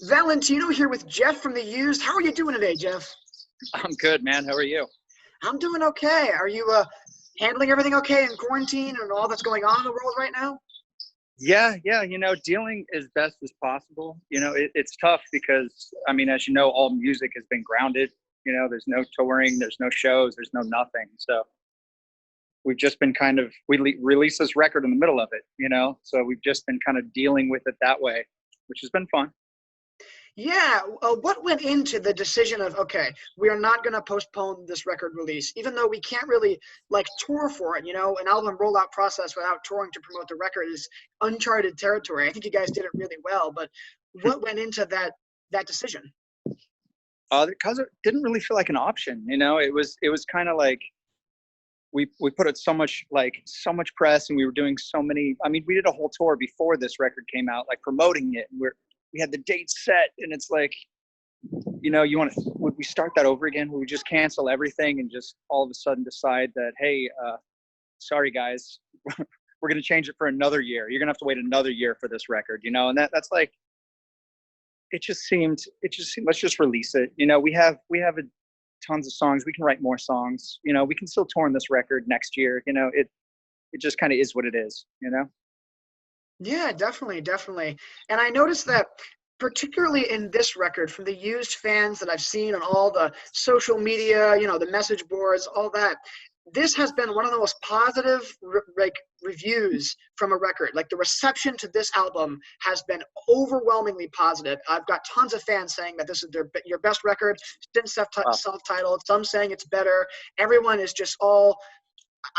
Valentino here with Jeph from the Used. How are you doing today, Jeph? I'm good, man. How are you? I'm doing okay. Are you handling everything okay in quarantine and all that's going on in the world right now? Yeah. Dealing as best as possible. It's tough because, as you know, all music has been grounded. There's no touring, there's no shows, there's no nothing. So we've just been released this record in the middle of it, so we've just been kind of dealing with it that way, which has been fun. Yeah. What went into the decision of, okay, we are not going to postpone this record release, even though we can't really tour for it? An album rollout process without touring to promote the record is uncharted territory. I think you guys did it really well, but what went into that decision? Because it didn't really feel like an option. It was kind of like we put out so much press, and we were doing so many. We did a whole tour before this record came out, promoting it, and we had the dates set, and it's like, would we start that over again? Would we just cancel everything and just all of a sudden decide that, hey, sorry guys, we're going to change it for another year. You're going to have to wait another year for this record, and that's like, it just seemed, let's just release it. We have tons of songs. We can write more songs. We can still tour on this record next year. It just kind of is what it is. Yeah, definitely. And I noticed that particularly in this record, from the Used fans that I've seen on all the social media, the message boards, all that, this has been one of the most positive reviews from a record. The reception to this album has been overwhelmingly positive. I've got tons of fans saying that this is your best record since self-titled. Some saying it's better. Everyone is just all.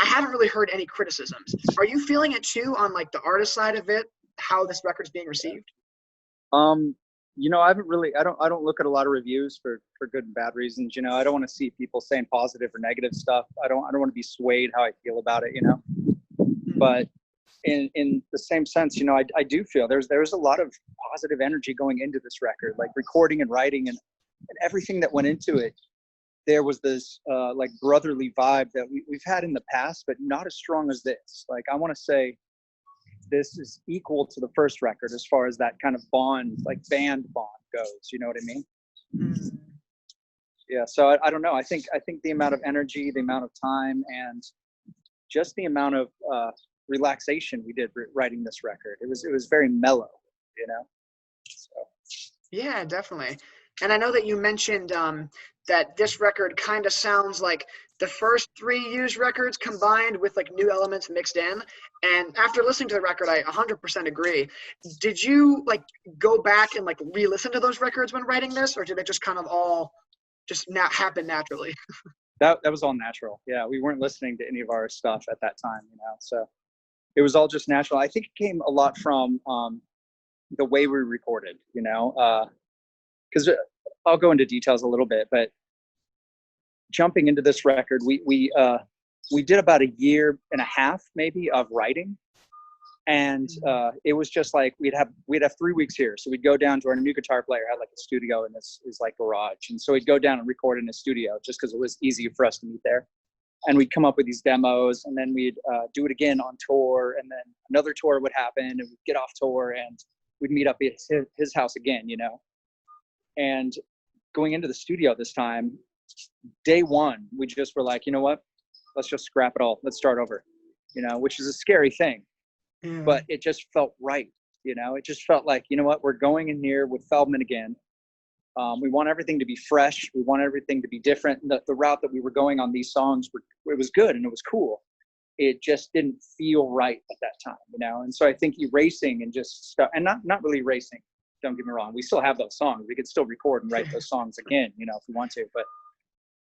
I haven't really heard any criticisms. Are you feeling it too on the artist side of it, how this record's being received? I haven't really, I don't look at a lot of reviews for good and bad reasons. I don't want to see people saying positive or negative stuff. I don't want to be swayed how I feel about it, but in the same sense, I do feel there's a lot of positive energy going into this record, recording and writing and everything that went into it. There was this brotherly vibe that we've had in the past, but not as strong as this. I want to say this is equal to the first record as far as that kind of bond, band bond goes. You know what I mean? Mm. Yeah. So I don't know. I think the amount of energy, the amount of time, and just the amount of relaxation we did writing this record. It was very mellow. So. Yeah, definitely. And I know that you mentioned that this record kind of sounds like the first three Used records combined with new elements mixed in. And after listening to the record, I 100% agree. Did you go back and re-listen to those records when writing this, or did it just kind of all just not happen naturally? That was all natural. Yeah, we weren't listening to any of our stuff at that time, so it was all just natural. I think it came a lot from the way we recorded, because I'll go into details a little bit, but jumping into this record, we did about a year and a half maybe of writing, and it was just we'd have 3 weeks here, so we'd go down to our new guitar player had a studio in this garage, and so we'd go down and record in a studio just because it was easy for us to meet there, and we'd come up with these demos, and then we'd do it again on tour, and then another tour would happen, and we'd get off tour and we'd meet up at his house again, and going into the studio this time, day one, we just were like, you know what, let's just scrap it all. Let's start over, which is a scary thing, but it just felt right. It just felt like, you know what, we're going in here with Feldman again. We want everything to be fresh. We want everything to be different. The route that we were going on these songs, it was good and it was cool. It just didn't feel right at that time, And so I think erasing and just stuff, and not really erasing. Don't get me wrong. We still have those songs. We could still record and write those songs again, if we want to. But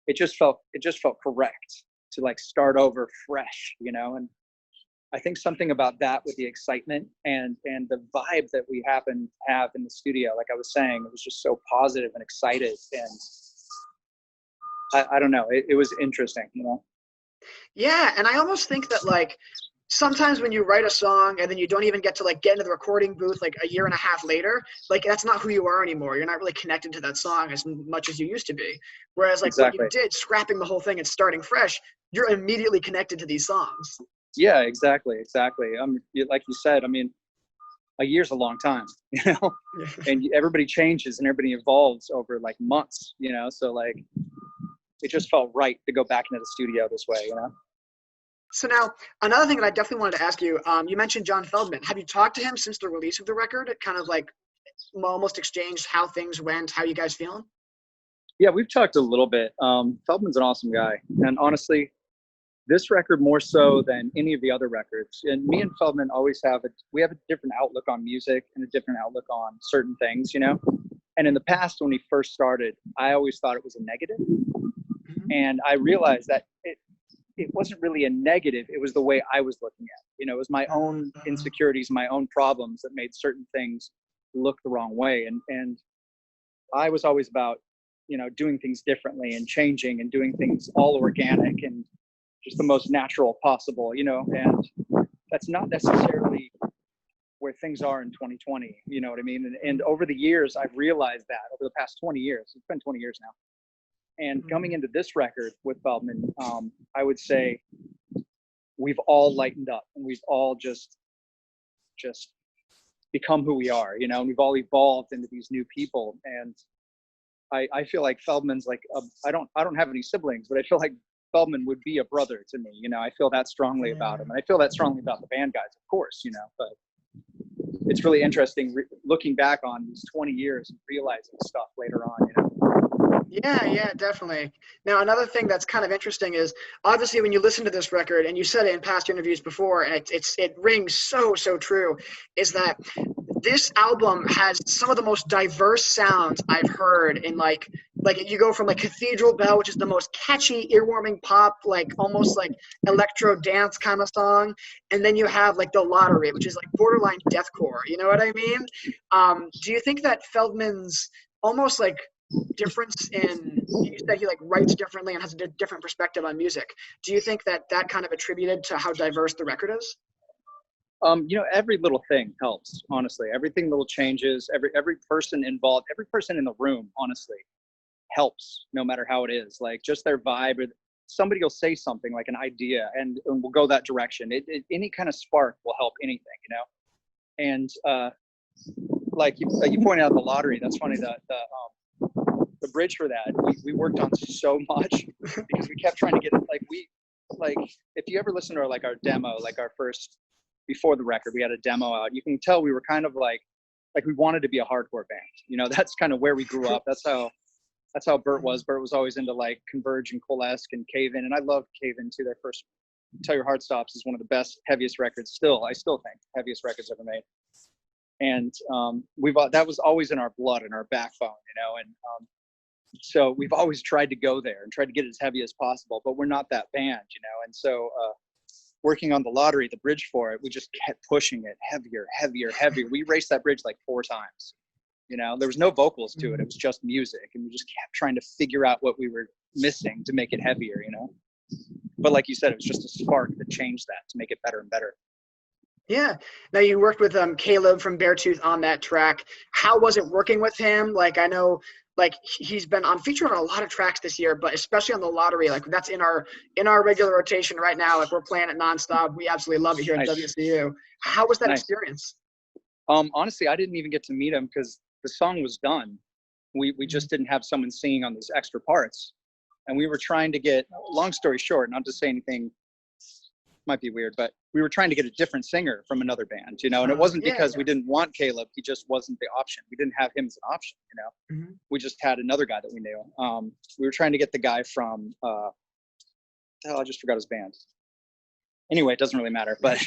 it just felt correct to start over fresh, And I think something about that with the excitement and the vibe that we happen to have in the studio, like I was saying, it was just so positive and excited, and I don't know. It was interesting, Yeah, and I almost think that sometimes when you write a song and then you don't even get to get into the recording booth a year and a half later, that's not who you are anymore. You're not really connected to that song as much as you used to be. Whereas exactly. What you did, scrapping the whole thing and starting fresh, you're immediately connected to these songs. Yeah, exactly. Like you said, a year's a long time, you know, and everybody changes and everybody evolves over like months, you know, so like it just felt right to go back into the studio this way, you know. So now, another thing that I definitely wanted to ask you, you mentioned John Feldman. Have you talked to him since the release of the record? It kind of like almost exchanged how things went, how you guys feeling? Yeah, we've talked a little bit. Feldman's an awesome guy, and honestly, this record more so than any of the other records. And me and Feldman always we have a different outlook on music and a different outlook on certain things, you know. And in the past, when we first started, I always thought it was a negative, and I realized that it wasn't really a negative. It was the way I was looking at it. You know, it was my own insecurities, my own problems that made certain things look the wrong way. And I was always about, you know, doing things differently and changing and doing things all organic and just the most natural possible, you know, and that's not necessarily where things are in 2020, you know what I mean? And over the years, I've realized that over the past 20 years, it's been 20 years now. And coming into this record with Feldman, I would say we've all lightened up and we've all just become who we are, you know, and we've all evolved into these new people. And I feel like Feldman's like, I don't have any siblings, but I feel like Feldman would be a brother to me. You know, I feel that strongly about him. And I feel that strongly about the band guys, of course, you know, but it's really interesting looking back on these 20 years and realizing stuff later on, you know. Yeah, definitely. Now, another thing that's kind of interesting is obviously when you listen to this record, and you said it in past interviews before, and it rings so true, is that this album has some of the most diverse sounds I've heard in like you go from like Cathedral Bell, which is the most catchy, earwarming pop, like almost like electro dance kind of song, and then you have like The Lottery, which is like borderline deathcore. You know what I mean? Do you think that Feldman's almost like difference in, you said he like writes differently and has a different perspective on music, do you think that kind of attributed to how diverse the record is? You know, every little thing helps, honestly. Everything little changes, every person involved, every person in the room, honestly, helps, no matter how it is. Like just their vibe, or somebody will say something like an idea and we'll go that direction. Any kind of spark will help anything, you know. And like you pointed out The Lottery, that's funny, the bridge for that, we worked on so much because we kept trying to get it, like if you ever listen to our demo, like our first, before the record, we had a demo out. You can tell we were kind of like we wanted to be a hardcore band. You know, that's kind of where we grew up. That's how Bert was. Bert was always into like Converge and Coalesce and Cave In, and I loved Cave In too. Their first Till Your Heart Stops is one of the best, heaviest records. I still think heaviest records ever made. And that was always in our blood and our backbone, you know. And so we've always tried to go there and tried to get it as heavy as possible, but we're not that band, you know. And so working on The Lottery, the bridge for it, we just kept pushing it heavier. We raced that bridge like 4 times. You know, there was no vocals to it. It was just music. And we just kept trying to figure out what we were missing to make it heavier, you know. But like you said, it was just a spark that changed that to make it better and better. Yeah. Now you worked with Caleb from Beartooth on that track. How was it working with him? Like I know like he's been featured on a lot of tracks this year, but especially on The Lottery, like that's in our regular rotation right now. Like we're playing it nonstop. We absolutely love it here at WSOU. How was that experience? Honestly, I didn't even get to meet him because the song was done. We just didn't have someone singing on these extra parts. And we were trying to get, long story short, not to say anything might be weird, but we were trying to get a different singer from another band, you know, and it wasn't because we didn't want Caleb. He just wasn't the option. We didn't have him as an option, you know. We just had another guy that we knew. We were trying to get the guy from, I just forgot his band. Anyway, it doesn't really matter, but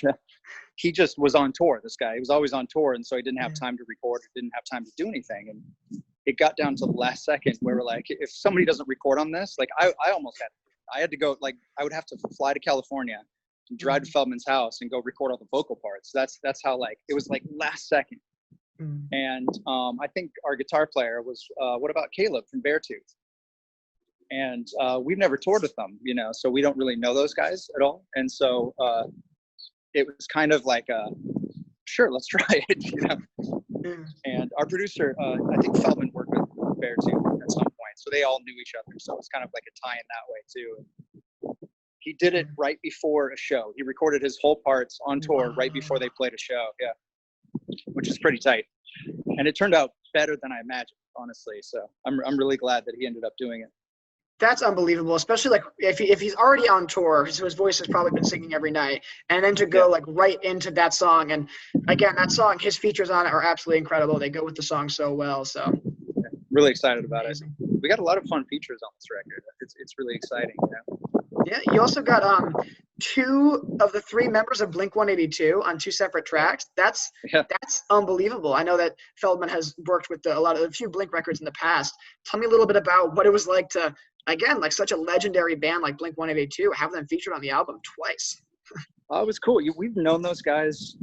he just was on tour, this guy. He was always on tour, and so he didn't have time to record, didn't have time to do anything. And it got down to the last second where we're like, if somebody doesn't record on this, like I almost had to go, like I would have to fly to California and drive to Feldman's house and go record all the vocal parts. That's how, like, it was like last second. And I think our guitar player was, what about Caleb from Beartooth? And we've never toured with them, you know, so we don't really know those guys at all. And so it was kind of like, sure, let's try it, you know. And our producer, I think Feldman worked with Beartooth at some point, so they all knew each other. So it's kind of like a tie in that way too. He did it right before a show. He recorded his whole parts on tour right before they played a show. Yeah. which is pretty tight. And it turned out better than I imagined, honestly. So I'm really glad that he ended up doing it. That's unbelievable, especially like if he's already on tour, so his voice has probably been singing every night, and then to go like right into that song. And again, that song, his features on it are absolutely incredible. They go with the song so well. So really excited about amazing. it. We got a lot of fun features on this record. It's really exciting. Yeah, you also got 2 of the 3 members of Blink-182 on 2 separate tracks. That's unbelievable. I know that Feldman has worked with a few Blink records in the past. Tell me a little bit about what it was like to, again, like such a legendary band like Blink-182, have them featured on the album twice. It was cool. We've known those guys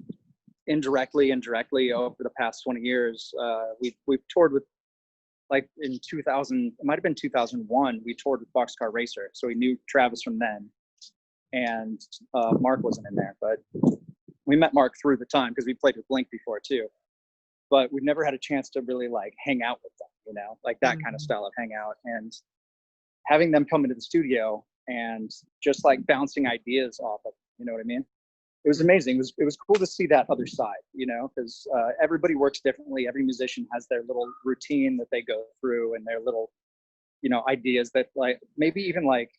indirectly and directly over the past 20 years. We've toured with, like in 2000, it might have been 2001, we toured with Boxcar Racer. So we knew Travis from then. And Mark wasn't in there, but we met Mark through the time because we played with Blink before too. But we've never had a chance to really like hang out with them, like that kind of style of hangout. And having them come into the studio and just like bouncing ideas off of, you know what I mean? It was amazing. It was cool to see that other side, because everybody works differently. Every musician has their little routine that they go through and their little, ideas that like maybe even like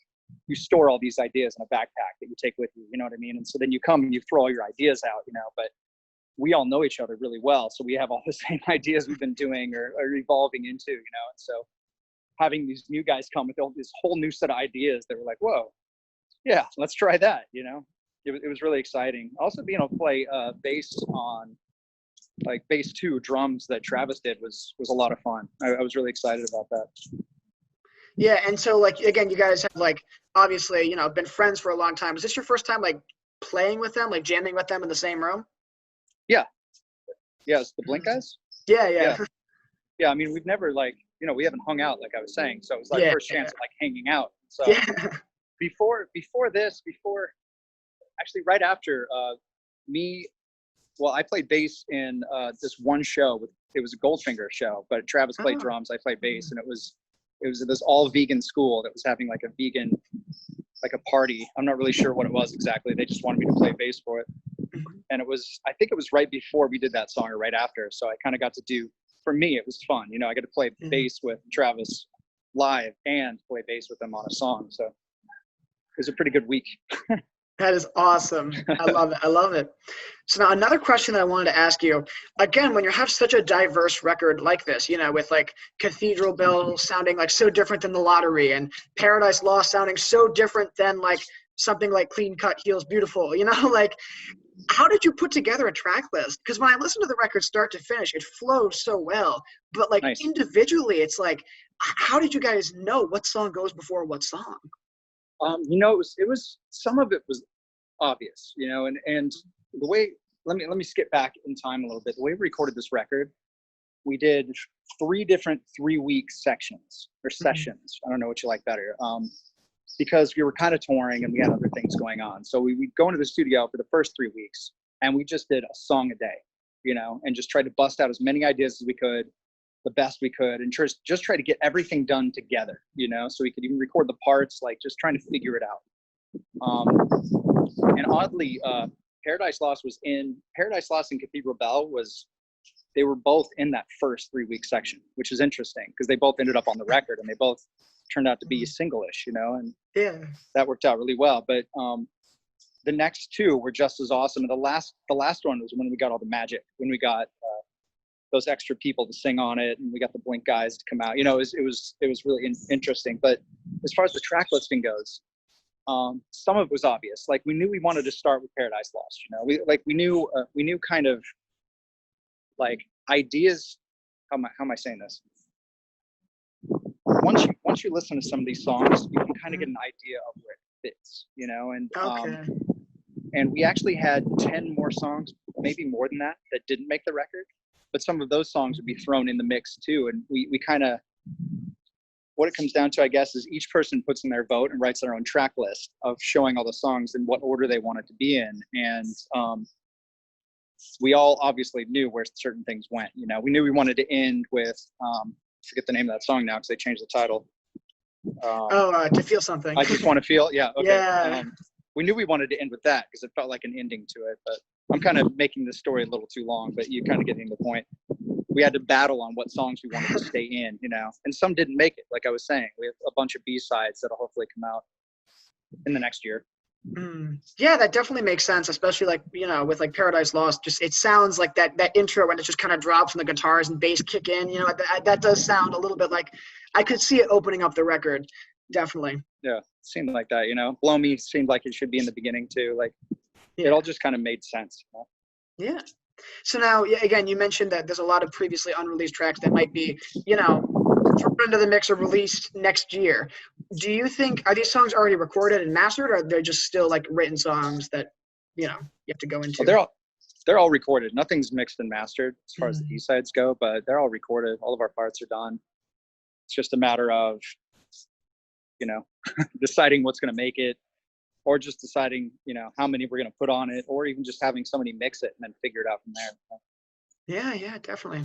you store all these ideas in a backpack that you take with you, you know what I mean? And so then you come and you throw all your ideas out, but we all know each other really well. So we have all the same ideas we've been doing or evolving into, and so having these new guys come with this whole new set of ideas that were like, whoa, yeah, let's try that, It was really exciting. Also being able to play bass on like bass 2 drums that Travis did was a lot of fun. I was really excited about that. Yeah, and so like again, you guys have like obviously been friends for a long time. Is this your first time like playing with them, like jamming with them in the same room? Yeah, it's the Blink guys. Yeah. I mean, we've never like we haven't hung out like I was saying, so it was our first chance of like hanging out. So before actually right after I played bass in this one show it was a Goldfinger show, but Travis played drums, I played bass, and it was this all vegan school that was having like a vegan, like a party. I'm not really sure what it was exactly. They just wanted me to play bass for it. And I think it was right before we did that song or right after. So I kind of got to do, for me, it was fun. I got to play bass with Travis live and play bass with him on a song. So it was a pretty good week. That is awesome. I love it. So now another question that I wanted to ask you, again, when you have such a diverse record like this, with like Cathedral Bells sounding like so different than The Lottery and Paradise Lost sounding so different than like something like Clean Cut Heals Beautiful, like how did you put together a track list? Because when I listen to the record start to finish, it flows so well, but like individually, it's like, how did you guys know what song goes before what song? It was some of it was obvious, and the way, let me skip back in time a little bit. The way we recorded this record, we did 3 different 3-week sections or sessions. I don't know what you like better. Because we were kind of touring and we had other things going on. So we'd go into the studio for the first 3 weeks and we just did a song a day, and just tried to bust out as many ideas as we could, the best we could, and just try to get everything done together, so we could even record the parts, like just trying to figure it out. And oddly, Paradise Lost and Cathedral Bell they were both in that first 3-week section, which is interesting because they both ended up on the record and they both turned out to be single-ish, and that worked out really well. But the next 2 were just as awesome. And the last one was when we got all the magic, when we got those extra people to sing on it, and we got the Blink guys to come out. It was really interesting. But as far as the track listing goes, some of it was obvious. Like we knew we wanted to start with Paradise Lost. We knew kind of like ideas. How am I saying this? Once you listen to some of these songs, you can kind of get an idea of where it fits, and we actually had 10 more songs, maybe more than that didn't make the record, but some of those songs would be thrown in the mix too. And we kind of, what it comes down to, I guess, is each person puts in their vote and writes their own track list of showing all the songs in what order they want it to be in. And we all obviously knew where certain things went. We knew we wanted to end with, forget the name of that song now because they changed the title. To Feel Something. I Just Want to Feel. Yeah. Okay. Yeah. We knew we wanted to end with that because it felt like an ending to it. But I'm kind of making this story a little too long, but you're kind of getting the point. We had to battle on what songs we wanted to stay in, and some didn't make it. Like I was saying, we have a bunch of B-sides that'll hopefully come out in the next year. Yeah, that definitely makes sense, especially like, with like Paradise Lost. Just it sounds like that intro when it just kind of drops and the guitars and bass kick in. That does sound a little bit like I could see it opening up the record. Definitely. Yeah, seemed like that. Blow Me seemed like it should be in the beginning too. Like it all just kind of made sense. Yeah. So now, again, you mentioned that there's a lot of previously unreleased tracks that might be, thrown into the mix or released next year. Do you think, are these songs already recorded and mastered, or are they just still like written songs that, you have to go into? Well, they're all recorded. Nothing's mixed and mastered as far as the B-sides go, but they're all recorded. All of our parts are done. It's just a matter of, deciding what's going to make it, or just deciding, how many we're going to put on it, or even just having somebody mix it and then figure it out from there. Yeah, definitely.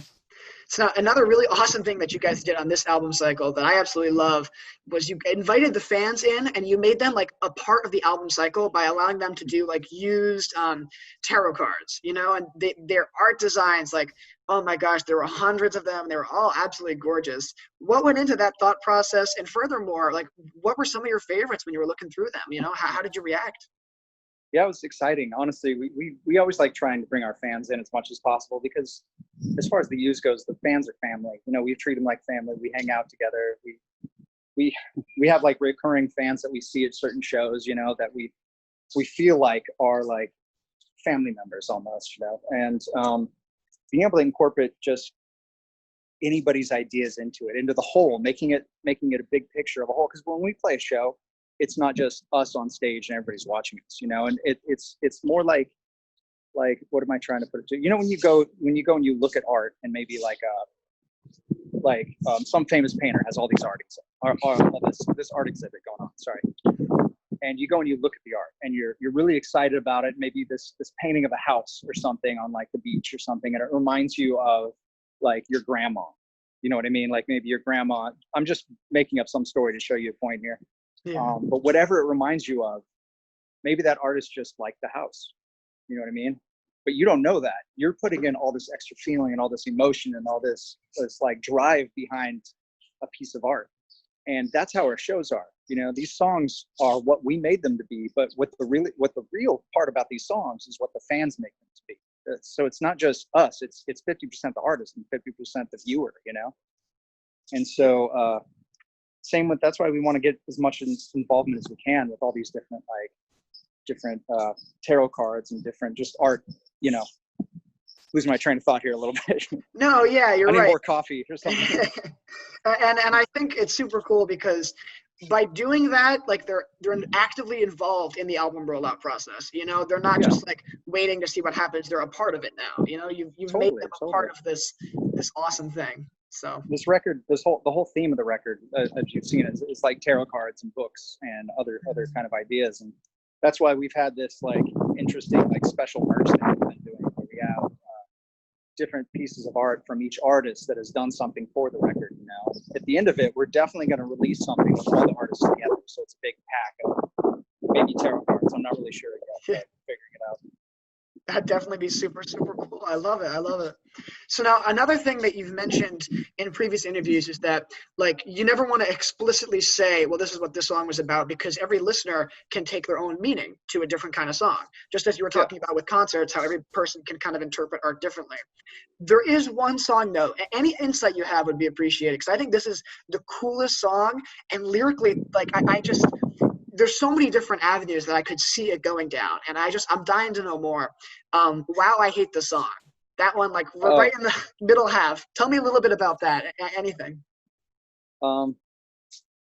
So another really awesome thing that you guys did on this album cycle that I absolutely love was you invited the fans in and you made them like a part of the album cycle by allowing them to do like used tarot cards, and their art designs, like, oh my gosh, there were hundreds of them. They were all absolutely gorgeous. What went into that thought process? And furthermore, like, what were some of your favorites when you were looking through them? How did you react? Yeah, it was exciting. Honestly, we always like trying to bring our fans in as much as possible because as far as the use goes, the fans are family. We treat them like family. We hang out together. We have like recurring fans that we see at certain shows, that we feel like are like family members almost, and being able to incorporate just anybody's ideas into the whole, making it a big picture of a whole. Because when we play a show, it's not just us on stage and everybody's watching us, and it's more like what am I trying to put it to? When you go and you look at art and maybe some famous painter has all these art this art exhibit going on. Sorry. And you go and you look at the art and you're really excited about it. Maybe this painting of a house or something on like the beach or something, and it reminds you of like your grandma. You know what I mean? Like maybe your grandma. I'm just making up some story to show you a point here. Yeah. But whatever it reminds you of, maybe that artist just liked the house. You know what I mean? But you don't know that. You're putting in all this extra feeling and all this emotion and all this like drive behind a piece of art. And that's how our shows are. These songs are what we made them to be, but what the real part about these songs is what the fans make them to be. So it's not just us, it's 50% the artist and 50% the viewer, And so that's why we want to get as much involvement as we can with all these different tarot cards and different just art, losing my train of thought here a little bit. No, yeah, you're right. I need more coffee or something. and I think it's super cool because by doing that, like they're actively involved in the album rollout process. They're not just like waiting to see what happens. They're a part of it now. You've Totally, made them a part of this awesome thing. So this record, the whole theme of the record, as you've seen, is like tarot cards and books and other kind of ideas, and that's why we've had this like interesting like special merch that we've been doing, where we have different pieces of art from each artist that has done something for the record. At the end of it, we're definitely going to release something with all the artists together, so it's a big pack of maybe tarot cards. I'm not really sure yet, but figuring it out. That'd definitely be super, super cool. I love it. So now another thing that you've mentioned in previous interviews is that like you never want to explicitly say, well, this is what this song was about, because every listener can take their own meaning to a different kind of song. Just as you were talking about with concerts, how every person can kind of interpret art differently. There is one song though, any insight you have would be appreciated, because I think this is the coolest song, and lyrically, like I just there's so many different avenues that I could see it going down, and I'm dying to know more. Wow, I Hate the Song. That one, like right in the middle half. Tell me a little bit about that. Anything.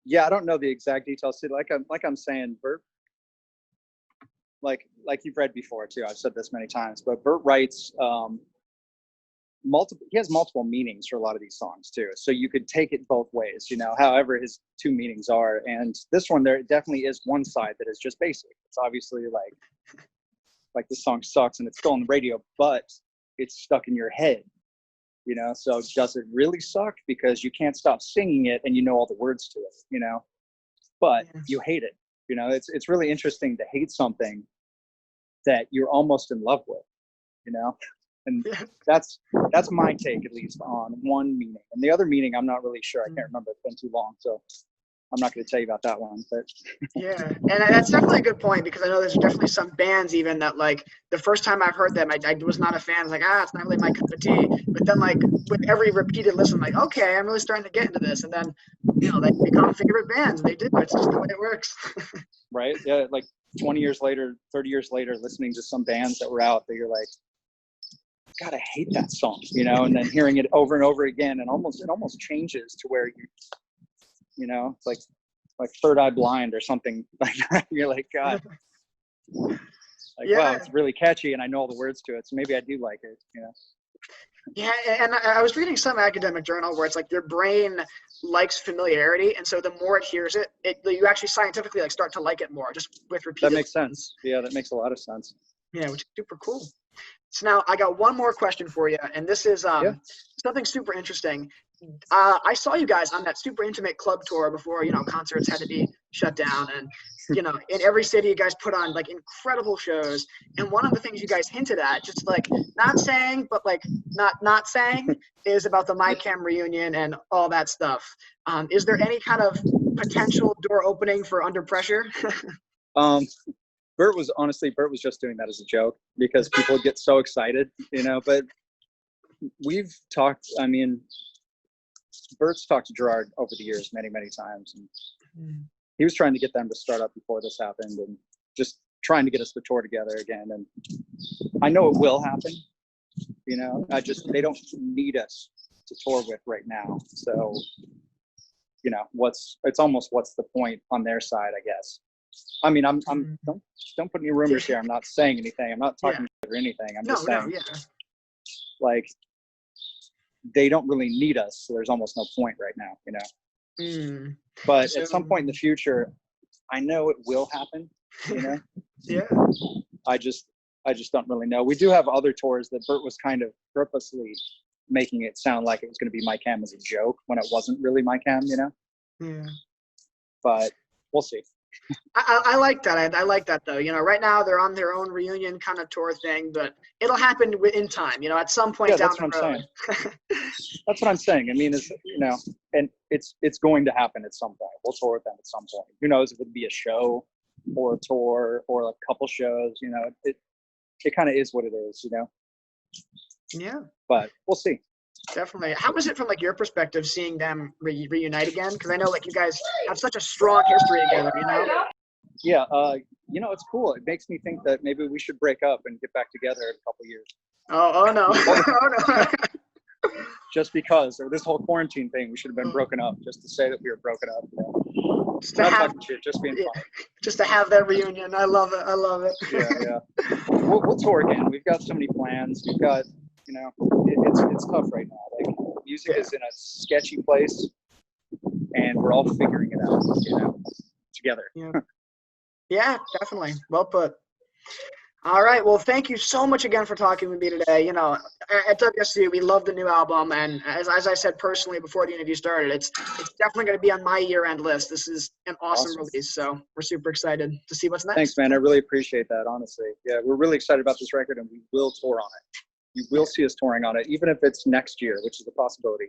Yeah, I don't know the exact details. See, like I'm saying, Bert, like you've read before too. I've said this many times, but Bert writes he has multiple meanings for a lot of these songs too. So you could take it both ways, however his two meanings are. And this one, there definitely is one side that is just basic. It's obviously like this song sucks and it's still on the radio, but it's stuck in your head, so does it really suck because you can't stop singing it and all the words to it, but you hate it. It's really interesting to hate something that you're almost in love with. you know? And Yeah. that's my take, at least, on one meaning. And the other meaning, I'm not really sure. I can't remember. It's been too long, so I'm not going to tell you about that one. But Yeah, and that's definitely a good point, because I know there's definitely some bands even that, like, the first time I've heard them, I was not a fan. I was like, it's not really my cup of tea. But then, like, with every repeated listen, I'm like, okay, I'm really starting to get into this. And then, they become favorite bands, and they do. It's just the way it works. right, yeah, like 20 years later, 30 years later, listening to some bands that were out that you're like, God, I hate that song, and then hearing it over and over again, and it almost changes to where it's like Third Eye Blind or something like that. You're like, God, like, Yeah. wow, it's really catchy, and I know all the words to it, so maybe I do like it. Yeah, and I was reading some academic journal where it's like your brain likes familiarity, and so the more it hears it, you actually scientifically like start to like it more just with repeated. That makes sense. Yeah, that makes a lot of sense. Yeah, which is super cool. So now I got one more question for you, and this is something super interesting. I saw you guys on that super intimate club tour before, concerts had to be shut down. And, in every city you guys put on like incredible shows. And one of the things you guys hinted at, just like not saying, but like not saying, is about the MyCam reunion and all that stuff. Is there any kind of potential door opening for Under Pressure? Bert was just doing that as a joke because people get so excited, but we've talked, Bert's talked to Gerard over the years many, many times, and he was trying to get them to start up before this happened, and just trying to get us to tour together again. And I know it will happen, they don't need us to tour with right now. So, it's almost what's the point on their side, I guess. I'm don't put any rumors here. I'm not saying anything. I'm not talking or anything. I'm just saying, like, they don't really need us, so there's almost no point right now, But at some point in the future, I know it will happen, Yeah. I just don't really know. We do have other tours that Bert was kind of purposely making it sound like it was going to be MyCam as a joke when it wasn't really MyCam, Yeah. But we'll see. I like that. I like that, though. Right now they're on their own reunion kind of tour thing, but it'll happen in time, at some point down the road. That's what I'm saying. And it's going to happen at some point. We'll tour with them at some point. Who knows if it'd be a show or a tour or a couple shows, it kind of is what it is, Yeah. But we'll see. Definitely. How was it from like your perspective seeing them reunite again? Because I know like you guys have such a strong history together, Yeah, it's cool. It makes me think that maybe we should break up and get back together in a couple years. Oh no. Oh no. Just because, or this whole quarantine thing, we should have been broken up just to say that we were broken up. Just to have, just being fun. Just to have that reunion. I love it. I love it. Yeah. We'll tour again. We've got so many plans. We've got, it's tough right now. Like, music is in a sketchy place, and we're all figuring it out, together. Yeah, definitely. Well put. All right. Well, thank you so much again for talking with me today. At WSOU, we love the new album, and as I said personally before the interview started, it's definitely going to be on my year-end list. This is an awesome release, so we're super excited to see what's next. Thanks, man. I really appreciate that, honestly. Yeah, we're really excited about this record, and we will tour on it. You will see us touring on it, even if it's next year, which is a possibility.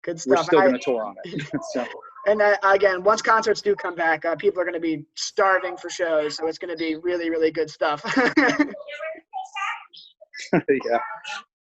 Good stuff. We're still going to tour on it. So. And again, once concerts do come back, people are going to be starving for shows, so it's going to be really, really good stuff. Yeah.